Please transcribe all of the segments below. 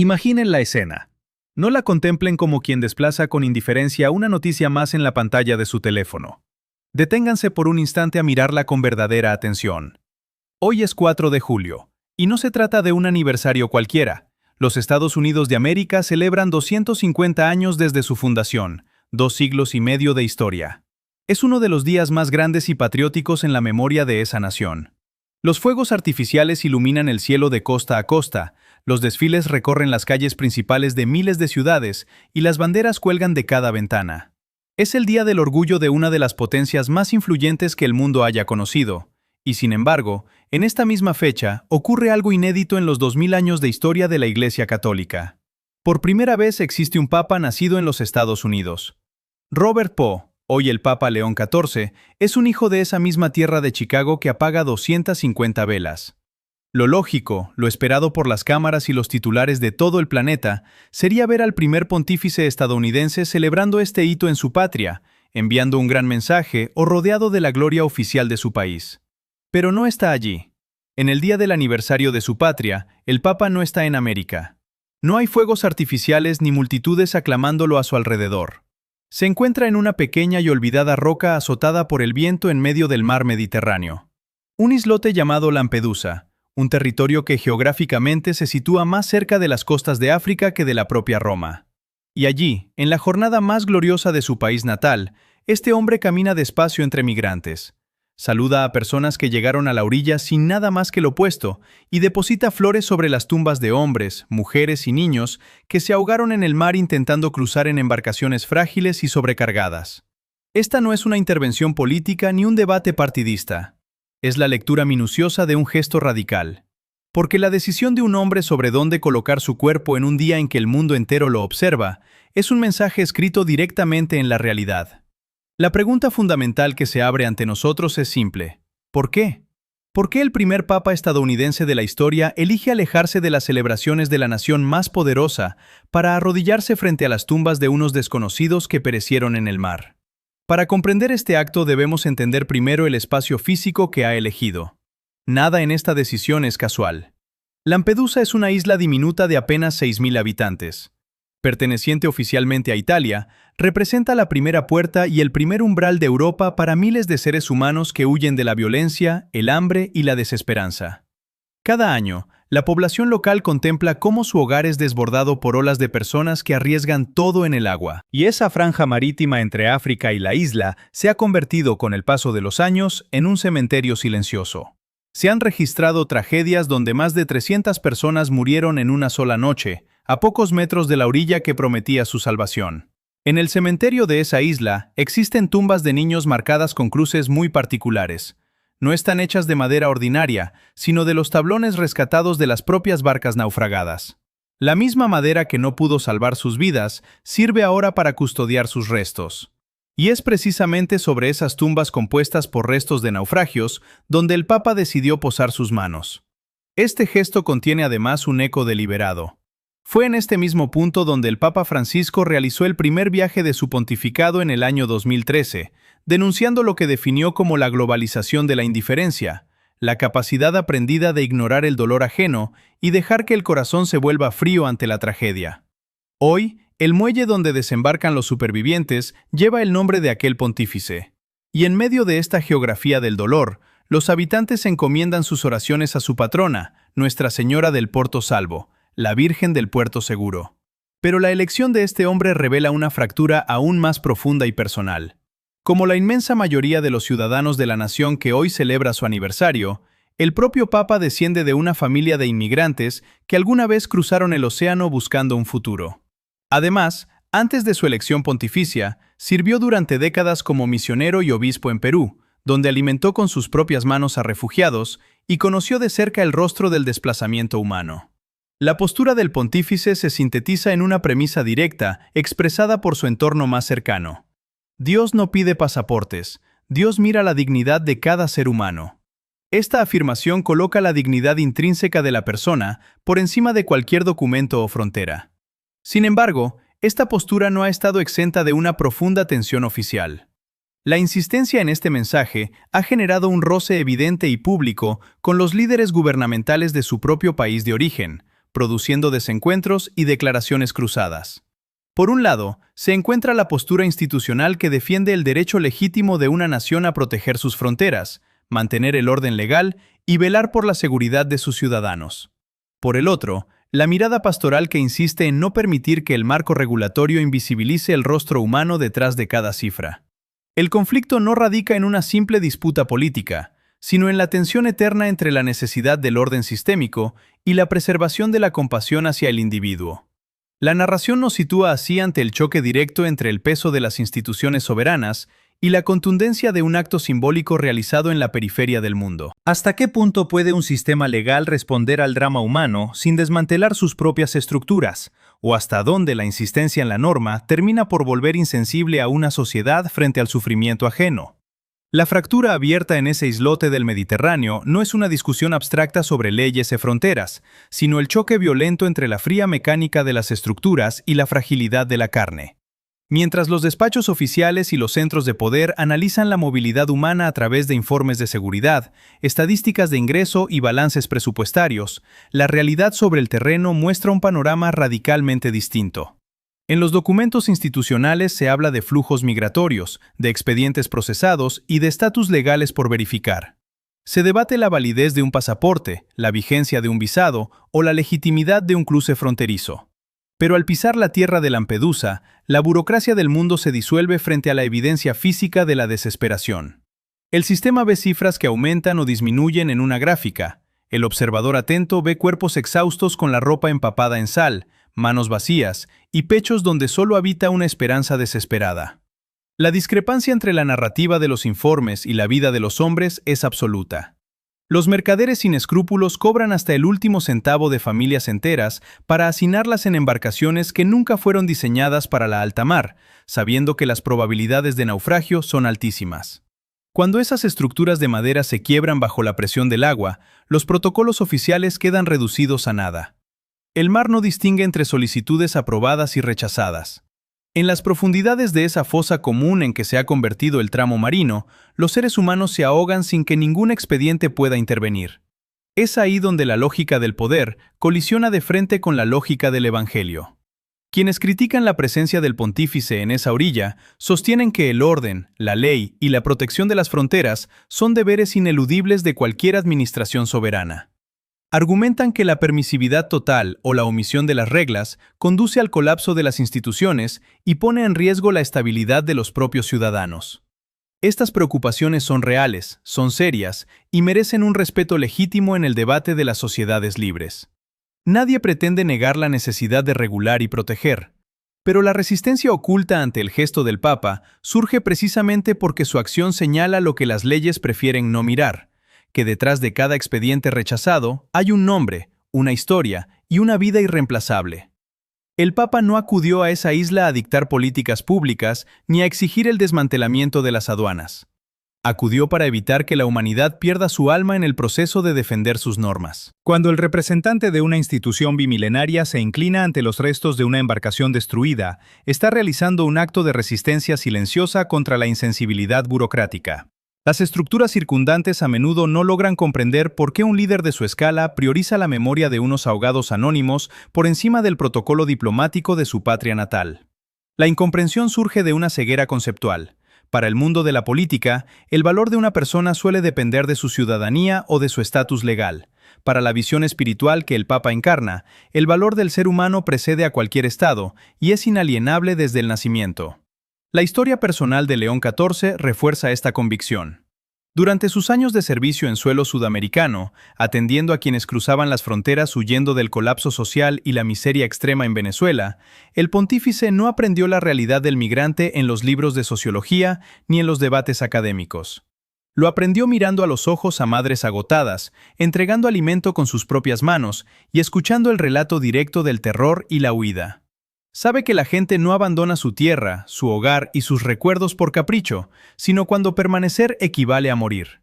Imaginen la escena. No la contemplen como quien desplaza con indiferencia una noticia más en la pantalla de su teléfono. Deténganse por un instante a mirarla con verdadera atención. Hoy es 4 de julio, y no se trata de un aniversario cualquiera. Los Estados Unidos de América celebran 250 años desde su fundación, 2 siglos y medio de historia. Es uno de los días más grandes y patrióticos en la memoria de esa nación. Los fuegos artificiales iluminan el cielo de costa a costa, los desfiles recorren las calles principales de miles de ciudades y las banderas cuelgan de cada ventana. Es el día del orgullo de una de las potencias más influyentes que el mundo haya conocido. Y sin embargo, en esta misma fecha ocurre algo inédito en los 2000 años de historia de la Iglesia Católica. Por primera vez existe un papa nacido en los Estados Unidos. Robert Poe, hoy el Papa León XIV, es un hijo de esa misma tierra de Chicago que apaga 250 velas. Lo lógico, lo esperado por las cámaras y los titulares de todo el planeta, sería ver al primer pontífice estadounidense celebrando este hito en su patria, enviando un gran mensaje o rodeado de la gloria oficial de su país. Pero no está allí. En el día del aniversario de su patria, el Papa no está en América. No hay fuegos artificiales ni multitudes aclamándolo a su alrededor. Se encuentra en una pequeña y olvidada roca azotada por el viento en medio del mar Mediterráneo. Un islote llamado Lampedusa, un territorio que geográficamente se sitúa más cerca de las costas de África que de la propia Roma. Y allí, en la jornada más gloriosa de su país natal, este hombre camina despacio entre migrantes. Saluda a personas que llegaron a la orilla sin nada más que lo opuesto y deposita flores sobre las tumbas de hombres, mujeres y niños que se ahogaron en el mar intentando cruzar en embarcaciones frágiles y sobrecargadas. Esta no es una intervención política ni un debate partidista. Es la lectura minuciosa de un gesto radical. Porque la decisión de un hombre sobre dónde colocar su cuerpo en un día en que el mundo entero lo observa es un mensaje escrito directamente en la realidad. La pregunta fundamental que se abre ante nosotros es simple. ¿Por qué? ¿Por qué el primer papa estadounidense de la historia elige alejarse de las celebraciones de la nación más poderosa para arrodillarse frente a las tumbas de unos desconocidos que perecieron en el mar? Para comprender este acto debemos entender primero el espacio físico que ha elegido. Nada en esta decisión es casual. Lampedusa es una isla diminuta de apenas 6.000 habitantes. Perteneciente oficialmente a Italia, representa la primera puerta y el primer umbral de Europa para miles de seres humanos que huyen de la violencia, el hambre y la desesperanza. Cada año, la población local contempla cómo su hogar es desbordado por olas de personas que arriesgan todo en el agua. Y esa franja marítima entre África y la isla se ha convertido con el paso de los años en un cementerio silencioso. Se han registrado tragedias donde más de 300 personas murieron en una sola noche, a pocos metros de la orilla que prometía su salvación. En el cementerio de esa isla existen tumbas de niños marcadas con cruces muy particulares. No están hechas de madera ordinaria, sino de los tablones rescatados de las propias barcas naufragadas. La misma madera que no pudo salvar sus vidas sirve ahora para custodiar sus restos. Y es precisamente sobre esas tumbas compuestas por restos de naufragios donde el Papa decidió posar sus manos. Este gesto contiene además un eco deliberado. Fue en este mismo punto donde el Papa Francisco realizó el primer viaje de su pontificado en el año 2013, denunciando lo que definió como la globalización de la indiferencia, la capacidad aprendida de ignorar el dolor ajeno y dejar que el corazón se vuelva frío ante la tragedia. Hoy, el muelle donde desembarcan los supervivientes lleva el nombre de aquel pontífice. Y en medio de esta geografía del dolor, los habitantes encomiendan sus oraciones a su patrona, Nuestra Señora del Porto Salvo, la Virgen del Puerto Seguro. Pero la elección de este hombre revela una fractura aún más profunda y personal. Como la inmensa mayoría de los ciudadanos de la nación que hoy celebra su aniversario, el propio Papa desciende de una familia de inmigrantes que alguna vez cruzaron el océano buscando un futuro. Además, antes de su elección pontificia, sirvió durante décadas como misionero y obispo en Perú, donde alimentó con sus propias manos a refugiados y conoció de cerca el rostro del desplazamiento humano. La postura del pontífice se sintetiza en una premisa directa, expresada por su entorno más cercano. Dios no pide pasaportes, Dios mira la dignidad de cada ser humano. Esta afirmación coloca la dignidad intrínseca de la persona por encima de cualquier documento o frontera. Sin embargo, esta postura no ha estado exenta de una profunda tensión oficial. La insistencia en este mensaje ha generado un roce evidente y público con los líderes gubernamentales de su propio país de origen, produciendo desencuentros y declaraciones cruzadas. Por un lado, se encuentra la postura institucional que defiende el derecho legítimo de una nación a proteger sus fronteras, mantener el orden legal y velar por la seguridad de sus ciudadanos. Por el otro, la mirada pastoral que insiste en no permitir que el marco regulatorio invisibilice el rostro humano detrás de cada cifra. El conflicto no radica en una simple disputa política, sino en la tensión eterna entre la necesidad del orden sistémico y la preservación de la compasión hacia el individuo. La narración nos sitúa así ante el choque directo entre el peso de las instituciones soberanas y la contundencia de un acto simbólico realizado en la periferia del mundo. ¿Hasta qué punto puede un sistema legal responder al drama humano sin desmantelar sus propias estructuras? ¿O hasta dónde la insistencia en la norma termina por volver insensible a una sociedad frente al sufrimiento ajeno? La fractura abierta en ese islote del Mediterráneo no es una discusión abstracta sobre leyes y fronteras, sino el choque violento entre la fría mecánica de las estructuras y la fragilidad de la carne. Mientras los despachos oficiales y los centros de poder analizan la movilidad humana a través de informes de seguridad, estadísticas de ingreso y balances presupuestarios, la realidad sobre el terreno muestra un panorama radicalmente distinto. En los documentos institucionales se habla de flujos migratorios, de expedientes procesados y de estatus legales por verificar. Se debate la validez de un pasaporte, la vigencia de un visado o la legitimidad de un cruce fronterizo. Pero al pisar la tierra de Lampedusa, la burocracia del mundo se disuelve frente a la evidencia física de la desesperación. El sistema ve cifras que aumentan o disminuyen en una gráfica. El observador atento ve cuerpos exhaustos con la ropa empapada en sal, manos vacías y pechos donde solo habita una esperanza desesperada. La discrepancia entre la narrativa de los informes y la vida de los hombres es absoluta. Los mercaderes sin escrúpulos cobran hasta el último centavo de familias enteras para hacinarlas en embarcaciones que nunca fueron diseñadas para la alta mar, sabiendo que las probabilidades de naufragio son altísimas. Cuando esas estructuras de madera se quiebran bajo la presión del agua, los protocolos oficiales quedan reducidos a nada. El mar no distingue entre solicitudes aprobadas y rechazadas. En las profundidades de esa fosa común en que se ha convertido el tramo marino, los seres humanos se ahogan sin que ningún expediente pueda intervenir. Es ahí donde la lógica del poder colisiona de frente con la lógica del Evangelio. Quienes critican la presencia del pontífice en esa orilla sostienen que el orden, la ley y la protección de las fronteras son deberes ineludibles de cualquier administración soberana. Argumentan que la permisividad total o la omisión de las reglas conduce al colapso de las instituciones y pone en riesgo la estabilidad de los propios ciudadanos. Estas preocupaciones son reales, son serias y merecen un respeto legítimo en el debate de las sociedades libres. Nadie pretende negar la necesidad de regular y proteger, pero la resistencia oculta ante el gesto del Papa surge precisamente porque su acción señala lo que las leyes prefieren no mirar, que detrás de cada expediente rechazado hay un nombre, una historia y una vida irreemplazable. El Papa no acudió a esa isla a dictar políticas públicas ni a exigir el desmantelamiento de las aduanas. Acudió para evitar que la humanidad pierda su alma en el proceso de defender sus normas. Cuando el representante de una institución bimilenaria se inclina ante los restos de una embarcación destruida, está realizando un acto de resistencia silenciosa contra la insensibilidad burocrática. Las estructuras circundantes a menudo no logran comprender por qué un líder de su escala prioriza la memoria de unos ahogados anónimos por encima del protocolo diplomático de su patria natal. La incomprensión surge de una ceguera conceptual. Para el mundo de la política, el valor de una persona suele depender de su ciudadanía o de su estatus legal. Para la visión espiritual que el Papa encarna, el valor del ser humano precede a cualquier estado y es inalienable desde el nacimiento. La historia personal de León XIV refuerza esta convicción. Durante sus años de servicio en suelo sudamericano, atendiendo a quienes cruzaban las fronteras huyendo del colapso social y la miseria extrema en Venezuela, el pontífice no aprendió la realidad del migrante en los libros de sociología ni en los debates académicos. Lo aprendió mirando a los ojos a madres agotadas, entregando alimento con sus propias manos y escuchando el relato directo del terror y la huida. Sabe que la gente no abandona su tierra, su hogar y sus recuerdos por capricho, sino cuando permanecer equivale a morir.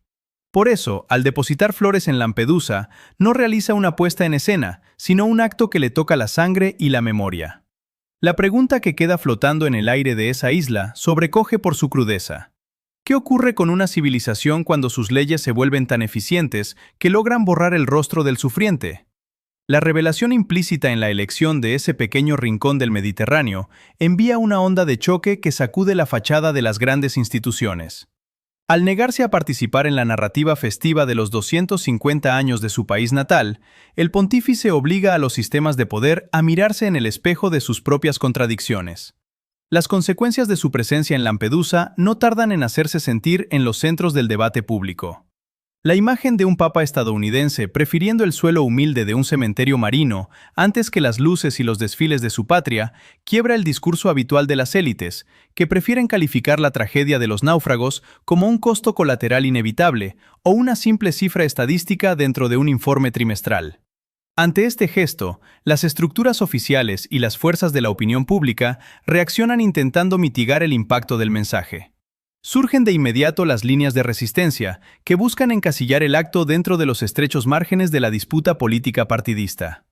Por eso, al depositar flores en Lampedusa, no realiza una puesta en escena, sino un acto que le toca la sangre y la memoria. La pregunta que queda flotando en el aire de esa isla sobrecoge por su crudeza. ¿Qué ocurre con una civilización cuando sus leyes se vuelven tan eficientes que logran borrar el rostro del sufriente? La revelación implícita en la elección de ese pequeño rincón del Mediterráneo envía una onda de choque que sacude la fachada de las grandes instituciones. Al negarse a participar en la narrativa festiva de los 250 años de su país natal, el pontífice obliga a los sistemas de poder a mirarse en el espejo de sus propias contradicciones. Las consecuencias de su presencia en Lampedusa no tardan en hacerse sentir en los centros del debate público. La imagen de un papa estadounidense prefiriendo el suelo humilde de un cementerio marino antes que las luces y los desfiles de su patria quiebra el discurso habitual de las élites, que prefieren calificar la tragedia de los náufragos como un costo colateral inevitable o una simple cifra estadística dentro de un informe trimestral. Ante este gesto, las estructuras oficiales y las fuerzas de la opinión pública reaccionan intentando mitigar el impacto del mensaje. Surgen de inmediato las líneas de resistencia, que buscan encasillar el acto dentro de los estrechos márgenes de la disputa política partidista.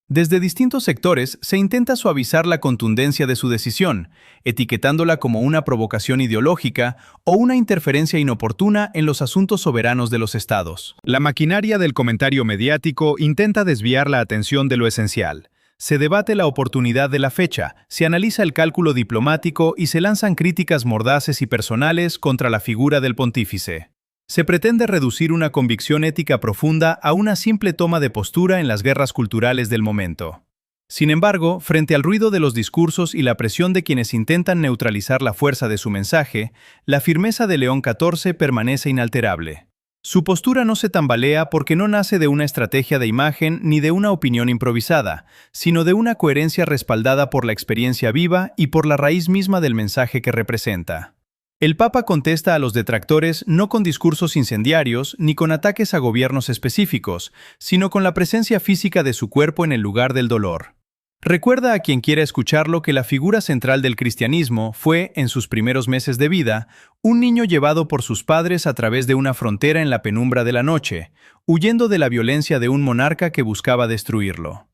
Desde distintos sectores se intenta suavizar la contundencia de su decisión, etiquetándola como una provocación ideológica o una interferencia inoportuna en los asuntos soberanos de los estados. La maquinaria del comentario mediático intenta desviar la atención de lo esencial. Se debate la oportunidad de la fecha, se analiza el cálculo diplomático y se lanzan críticas mordaces y personales contra la figura del pontífice. Se pretende reducir una convicción ética profunda a una simple toma de postura en las guerras culturales del momento. Sin embargo, frente al ruido de los discursos y la presión de quienes intentan neutralizar la fuerza de su mensaje, la firmeza de León XIV permanece inalterable. Su postura no se tambalea porque no nace de una estrategia de imagen ni de una opinión improvisada, sino de una coherencia respaldada por la experiencia viva y por la raíz misma del mensaje que representa. El Papa contesta a los detractores no con discursos incendiarios ni con ataques a gobiernos específicos, sino con la presencia física de su cuerpo en el lugar del dolor. Recuerda a quien quiera escucharlo que la figura central del cristianismo fue, en sus primeros meses de vida, un niño llevado por sus padres a través de una frontera en la penumbra de la noche, huyendo de la violencia de un monarca que buscaba destruirlo.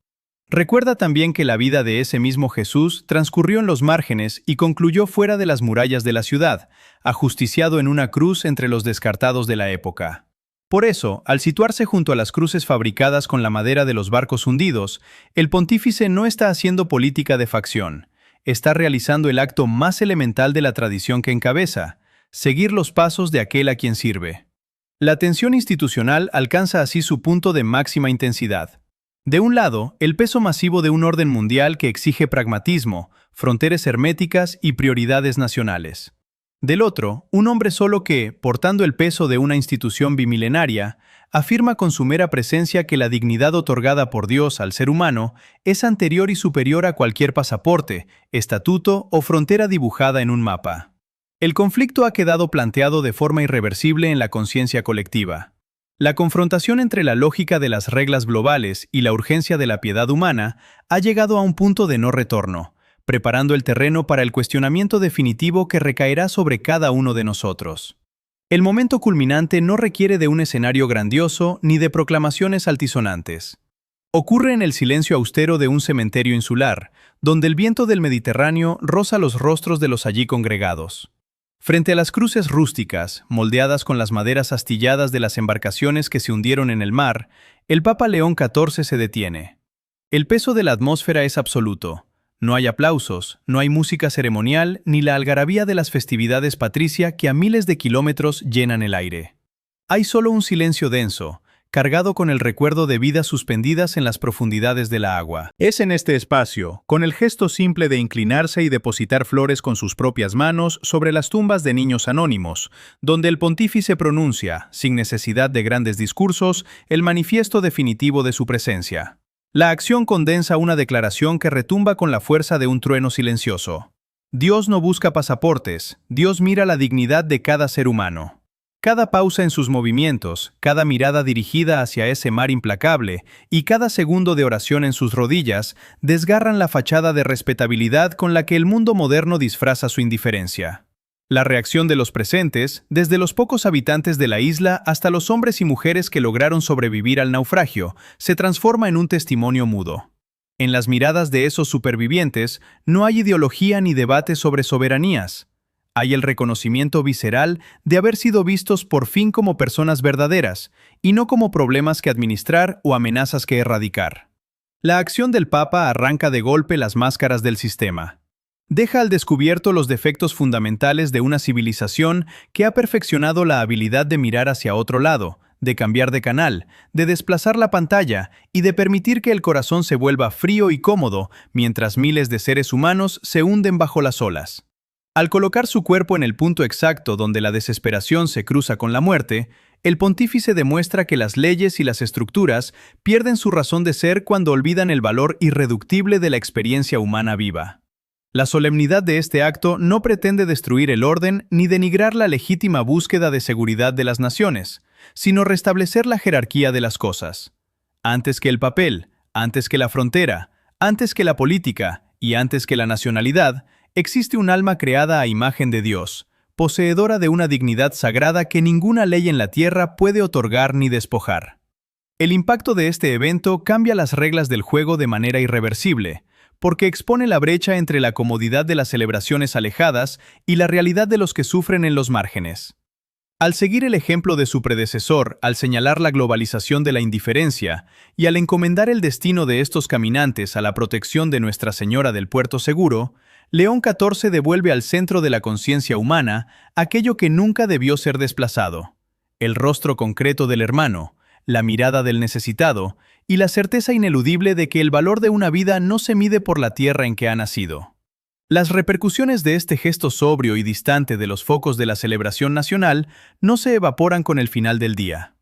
Recuerda también que la vida de ese mismo Jesús transcurrió en los márgenes y concluyó fuera de las murallas de la ciudad, ajusticiado en una cruz entre los descartados de la época. Por eso, al situarse junto a las cruces fabricadas con la madera de los barcos hundidos, el pontífice no está haciendo política de facción, está realizando el acto más elemental de la tradición que encabeza, seguir los pasos de aquel a quien sirve. La tensión institucional alcanza así su punto de máxima intensidad. De un lado, el peso masivo de un orden mundial que exige pragmatismo, fronteras herméticas y prioridades nacionales. Del otro, un hombre solo que, portando el peso de una institución bimilenaria, afirma con su mera presencia que la dignidad otorgada por Dios al ser humano es anterior y superior a cualquier pasaporte, estatuto o frontera dibujada en un mapa. El conflicto ha quedado planteado de forma irreversible en la conciencia colectiva. La confrontación entre la lógica de las reglas globales y la urgencia de la piedad humana ha llegado a un punto de no retorno, preparando el terreno para el cuestionamiento definitivo que recaerá sobre cada uno de nosotros. El momento culminante no requiere de un escenario grandioso ni de proclamaciones altisonantes. Ocurre en el silencio austero de un cementerio insular, donde el viento del Mediterráneo roza los rostros de los allí congregados. Frente a las cruces rústicas, moldeadas con las maderas astilladas de las embarcaciones que se hundieron en el mar, el Papa León XIV se detiene. El peso de la atmósfera es absoluto. No hay aplausos, no hay música ceremonial ni la algarabía de las festividades patricia que a miles de kilómetros llenan el aire. Hay solo un silencio denso, cargado con el recuerdo de vidas suspendidas en las profundidades de la agua. Es en este espacio, con el gesto simple de inclinarse y depositar flores con sus propias manos sobre las tumbas de niños anónimos, donde el pontífice pronuncia, sin necesidad de grandes discursos, el manifiesto definitivo de su presencia. La acción condensa una declaración que retumba con la fuerza de un trueno silencioso. Dios no busca pasaportes, Dios mira la dignidad de cada ser humano. Cada pausa en sus movimientos, cada mirada dirigida hacia ese mar implacable y cada segundo de oración en sus rodillas desgarran la fachada de respetabilidad con la que el mundo moderno disfraza su indiferencia. La reacción de los presentes, desde los pocos habitantes de la isla hasta los hombres y mujeres que lograron sobrevivir al naufragio, se transforma en un testimonio mudo. En las miradas de esos supervivientes no hay ideología ni debate sobre soberanías. Hay el reconocimiento visceral de haber sido vistos por fin como personas verdaderas, y no como problemas que administrar o amenazas que erradicar. La acción del Papa arranca de golpe las máscaras del sistema. Deja al descubierto los defectos fundamentales de una civilización que ha perfeccionado la habilidad de mirar hacia otro lado, de cambiar de canal, de desplazar la pantalla y de permitir que el corazón se vuelva frío y cómodo mientras miles de seres humanos se hunden bajo las olas. Al colocar su cuerpo en el punto exacto donde la desesperación se cruza con la muerte, el pontífice demuestra que las leyes y las estructuras pierden su razón de ser cuando olvidan el valor irreductible de la experiencia humana viva. La solemnidad de este acto no pretende destruir el orden ni denigrar la legítima búsqueda de seguridad de las naciones, sino restablecer la jerarquía de las cosas. Antes que el papel, antes que la frontera, antes que la política y antes que la nacionalidad, existe un alma creada a imagen de Dios, poseedora de una dignidad sagrada que ninguna ley en la tierra puede otorgar ni despojar. El impacto de este evento cambia las reglas del juego de manera irreversible, porque expone la brecha entre la comodidad de las celebraciones alejadas y la realidad de los que sufren en los márgenes. Al seguir el ejemplo de su predecesor, al señalar la globalización de la indiferencia y al encomendar el destino de estos caminantes a la protección de Nuestra Señora del Puerto Seguro, León XIV devuelve al centro de la conciencia humana aquello que nunca debió ser desplazado: el rostro concreto del hermano, la mirada del necesitado y la certeza ineludible de que el valor de una vida no se mide por la tierra en que ha nacido. Las repercusiones de este gesto sobrio y distante de los focos de la celebración nacional no se evaporan con el final del día.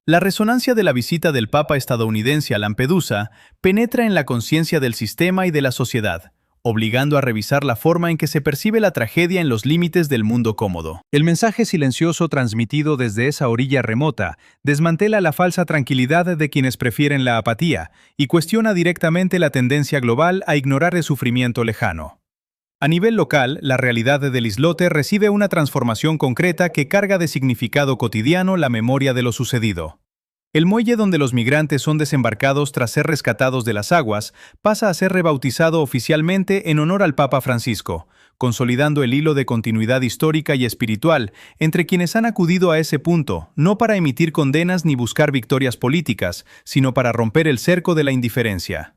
La resonancia de la visita del Papa estadounidense a Lampedusa penetra en la conciencia del sistema y de la sociedad, obligando a revisar la forma en que se percibe la tragedia en los límites del mundo cómodo. El mensaje silencioso transmitido desde esa orilla remota desmantela la falsa tranquilidad de quienes prefieren la apatía y cuestiona directamente la tendencia global a ignorar el sufrimiento lejano. A nivel local, la realidad del islote recibe una transformación concreta que carga de significado cotidiano la memoria de lo sucedido. El muelle donde los migrantes son desembarcados tras ser rescatados de las aguas pasa a ser rebautizado oficialmente en honor al Papa Francisco, consolidando el hilo de continuidad histórica y espiritual entre quienes han acudido a ese punto, no para emitir condenas ni buscar victorias políticas, sino para romper el cerco de la indiferencia.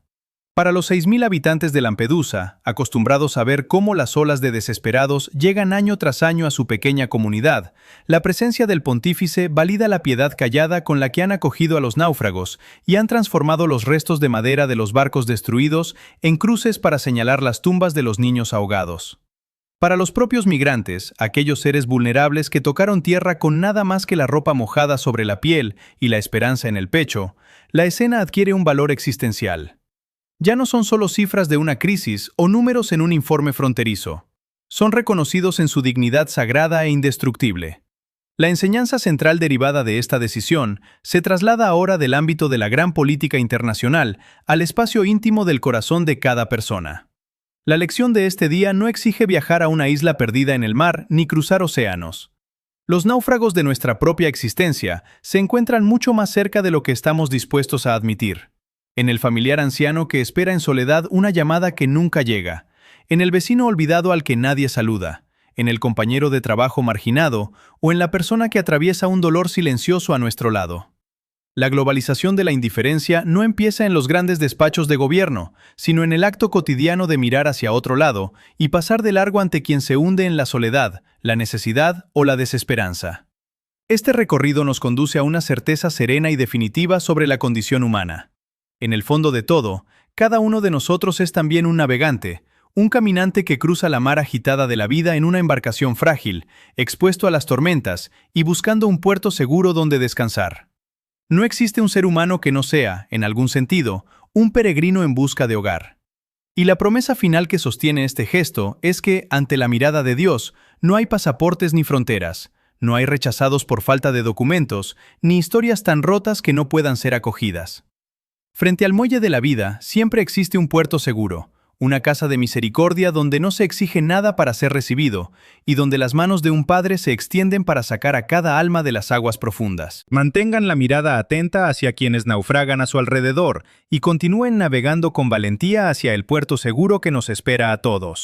Para los 6.000 habitantes de Lampedusa, acostumbrados a ver cómo las olas de desesperados llegan año tras año a su pequeña comunidad, la presencia del pontífice valida la piedad callada con la que han acogido a los náufragos y han transformado los restos de madera de los barcos destruidos en cruces para señalar las tumbas de los niños ahogados. Para los propios migrantes, aquellos seres vulnerables que tocaron tierra con nada más que la ropa mojada sobre la piel y la esperanza en el pecho, la escena adquiere un valor existencial. Ya no son solo cifras de una crisis o números en un informe fronterizo. Son reconocidos en su dignidad sagrada e indestructible. La enseñanza central derivada de esta decisión se traslada ahora del ámbito de la gran política internacional al espacio íntimo del corazón de cada persona. La lección de este día no exige viajar a una isla perdida en el mar ni cruzar océanos. Los náufragos de nuestra propia existencia se encuentran mucho más cerca de lo que estamos dispuestos a admitir. En el familiar anciano que espera en soledad una llamada que nunca llega, en el vecino olvidado al que nadie saluda, en el compañero de trabajo marginado o en la persona que atraviesa un dolor silencioso a nuestro lado. La globalización de la indiferencia no empieza en los grandes despachos de gobierno, sino en el acto cotidiano de mirar hacia otro lado y pasar de largo ante quien se hunde en la soledad, la necesidad o la desesperanza. Este recorrido nos conduce a una certeza serena y definitiva sobre la condición humana. En el fondo de todo, cada uno de nosotros es también un navegante, un caminante que cruza la mar agitada de la vida en una embarcación frágil, expuesto a las tormentas y buscando un puerto seguro donde descansar. No existe un ser humano que no sea, en algún sentido, un peregrino en busca de hogar. Y la promesa final que sostiene este gesto es que, ante la mirada de Dios, no hay pasaportes ni fronteras, no hay rechazados por falta de documentos, ni historias tan rotas que no puedan ser acogidas. Frente al muelle de la vida siempre existe un puerto seguro, una casa de misericordia donde no se exige nada para ser recibido y donde las manos de un padre se extienden para sacar a cada alma de las aguas profundas. Mantengan la mirada atenta hacia quienes naufragan a su alrededor y continúen navegando con valentía hacia el puerto seguro que nos espera a todos.